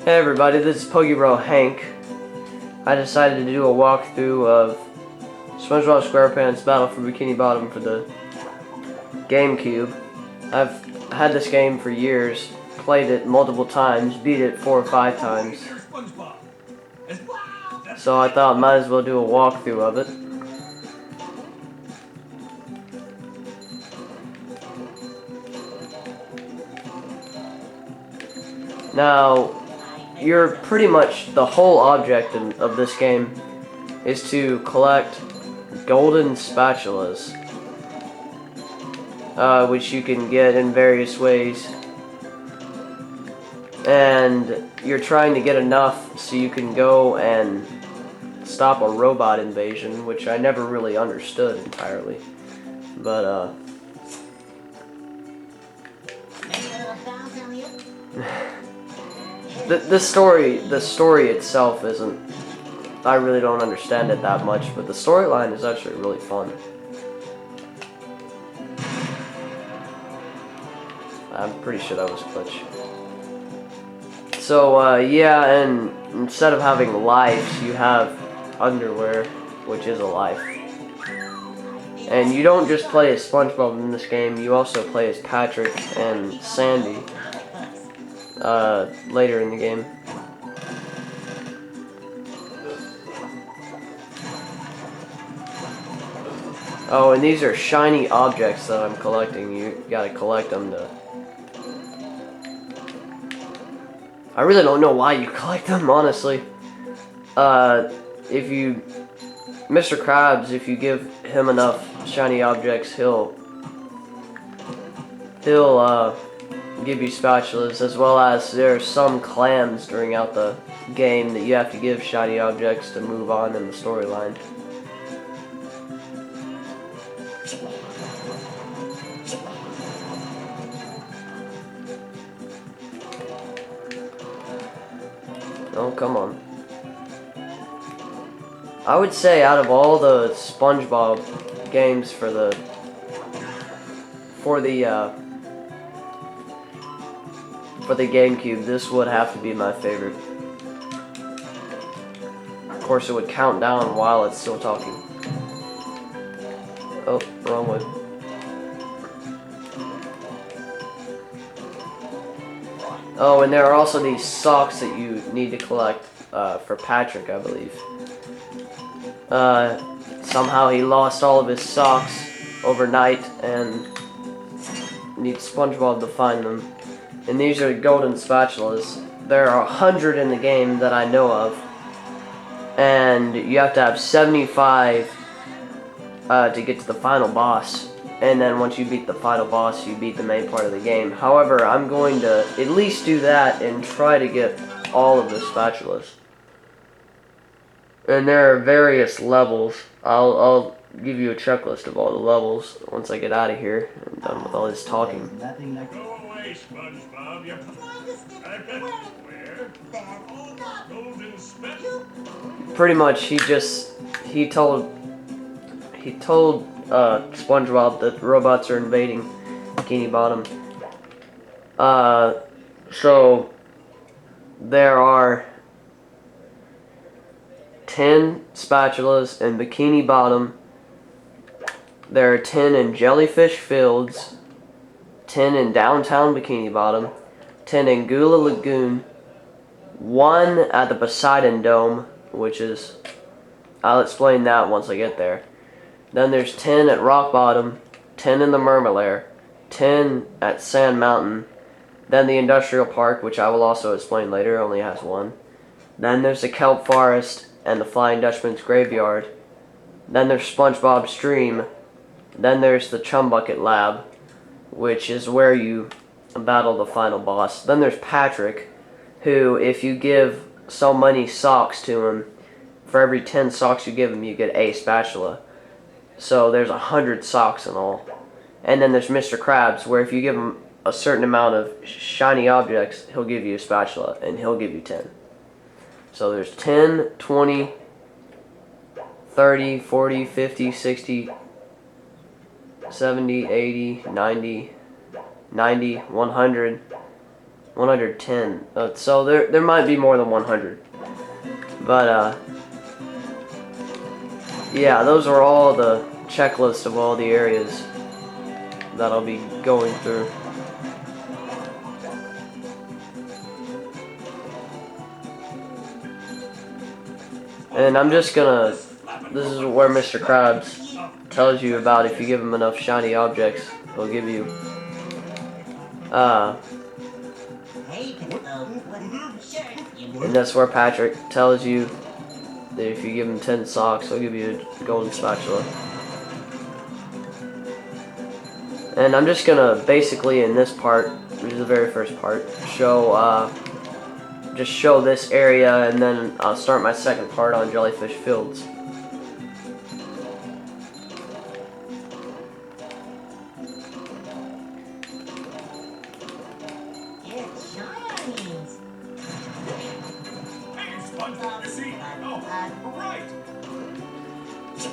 Hey everybody, this is Pokebro Hank. I decided to do a walkthrough of Spongebob SquarePants Battle for Bikini Bottom for the GameCube. I've had this game for years, played it multiple times, beat it 4 or 5 times. So I thought I might as well do a walkthrough of it. Now, you're pretty much, the whole object of this game is to collect golden spatulas, which you can get in various ways. And you're trying to get enough so you can go and stop a robot invasion, which I never really understood entirely. But, the story itself isn't, I really don't understand it that much, but the storyline is actually really fun. I'm pretty sure that was a glitch. So, yeah, and instead of having lives, you have underwear, which is a life. And you don't just play as SpongeBob in this game, you also play as Patrick and Sandy later in the game. Oh, and these are shiny objects that I'm collecting. You gotta collect them to... I really don't know why you collect them, honestly. If you... Mr. Krabs, if you give him enough shiny objects, he'll give you spatulas, as well as there are some clams throughout the game that you have to give shiny objects to move on in the storyline. Oh, come on. I would say out of all the SpongeBob games for the GameCube, this would have to be my favorite. Of course, it would count down while it's still talking. Oh, wrong one. Oh, and there are also these socks that you need to collect for Patrick, I believe. Somehow he lost all of his socks overnight and needs SpongeBob to find them. And these are golden spatulas. There are 100 in the game that I know of. And you have to have 75 to get to the final boss. And then once you beat the final boss, you beat the main part of the game. However, I'm going to at least do that and try to get all of the spatulas. And there are various levels. I'll give you a checklist of all the levels once I get out of here and done with all this talking. Go away, SpongeBob. You pretty much, he told SpongeBob that robots are invading Bikini Bottom. So there are 10 spatulas in Bikini Bottom. There are 10 in Jellyfish Fields, 10 in downtown Bikini Bottom, 10 in Gula Lagoon, 1 at the Poseidon Dome, which is... I'll explain that once I get there. Then there's 10 at Rock Bottom, 10 in the Mermalair, 10 at Sand Mountain, then the Industrial Park, which I will also explain later, only has 1. Then there's the Kelp Forest and the Flying Dutchman's Graveyard. Then there's SpongeBob Stream. Then there's the Chum Bucket Lab, which is where you battle the final boss. Then there's Patrick, who, if you give so many socks to him, for every 10 socks you give him, you get a spatula. So there's 100 socks in all. And then there's Mr. Krabs, where if you give him a certain amount of shiny objects, he'll give you a spatula, and he'll give you 10. So there's 10, 20, 30, 40, 50, 60, 70, 80, 90, 90, 100, 110. So there might be more than 100. But yeah, those are all the checklists of all the areas that I'll be going through. And I'm just gonna, this is where Mr. Krabs tells you about if you give him enough shiny objects, he'll give you, and that's where Patrick tells you that if you give him 10 socks, he'll give you a golden spatula. And I'm just gonna basically in this part, which is the very first part, just show this area, and then I'll start my second part on Jellyfish Fields.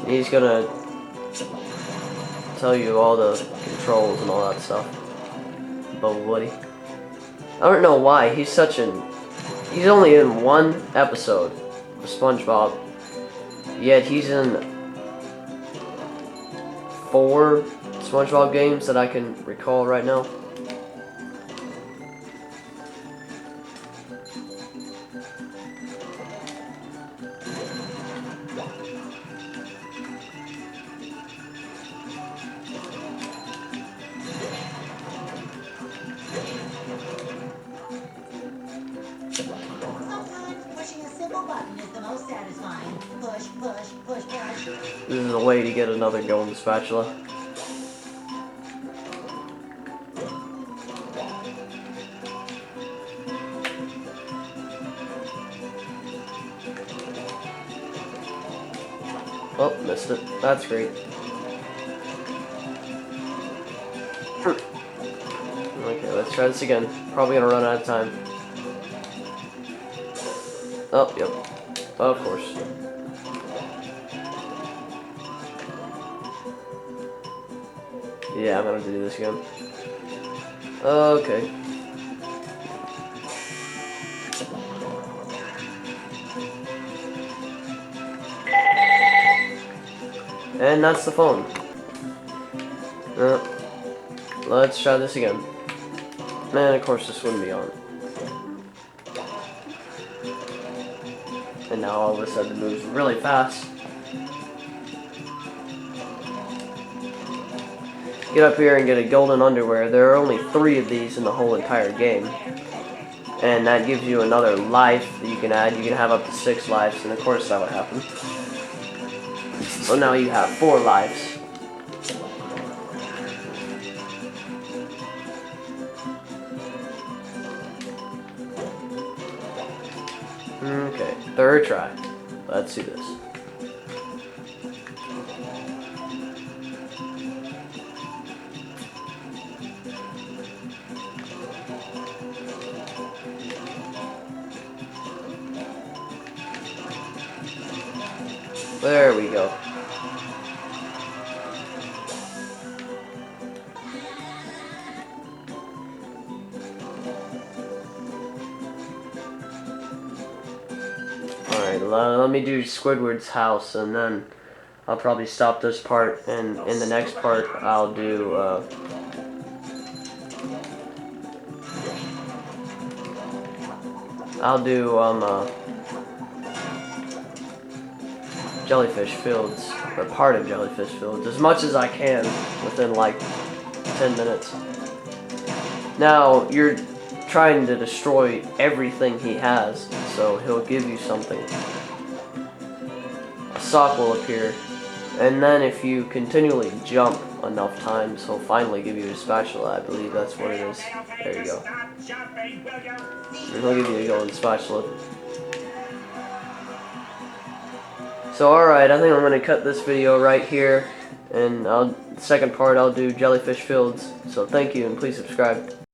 He's gonna tell you all the controls and all that stuff. But Woody, I don't know why he's only in one episode of SpongeBob, yet he's in 4 SpongeBob games that I can recall right now. This is a way to get another golden spatula. Oh, missed it. That's great. Okay, let's try this again. Probably gonna run out of time. Oh, yep. Of course. Yeah, I'm gonna do this again. Okay. And that's the phone. Let's try this again. And of course this wouldn't be on. And now all of a sudden it moves really fast. Get up here and get a golden underwear. There are only 3 of these in the whole entire game. And that gives you another life that you can add. You can have up to 6 lives, and of course that would happen. So now you have 4 lives. Okay, 3rd try. Let's do this. There we go. Alright, let me do Squidward's house, and then I'll probably stop this part, and in the next part I'll do Jellyfish Fields, or part of Jellyfish Fields, as much as I can within like 10 minutes. Now, you're trying to destroy everything he has, so he'll give you something. A sock will appear, and then if you continually jump enough times, he'll finally give you a spatula. I believe that's what it is. There you go. And he'll give you a golden spatula. So alright, I think I'm going to cut this video right here, and second part I'll do Jellyfish Fields. So thank you, and please subscribe.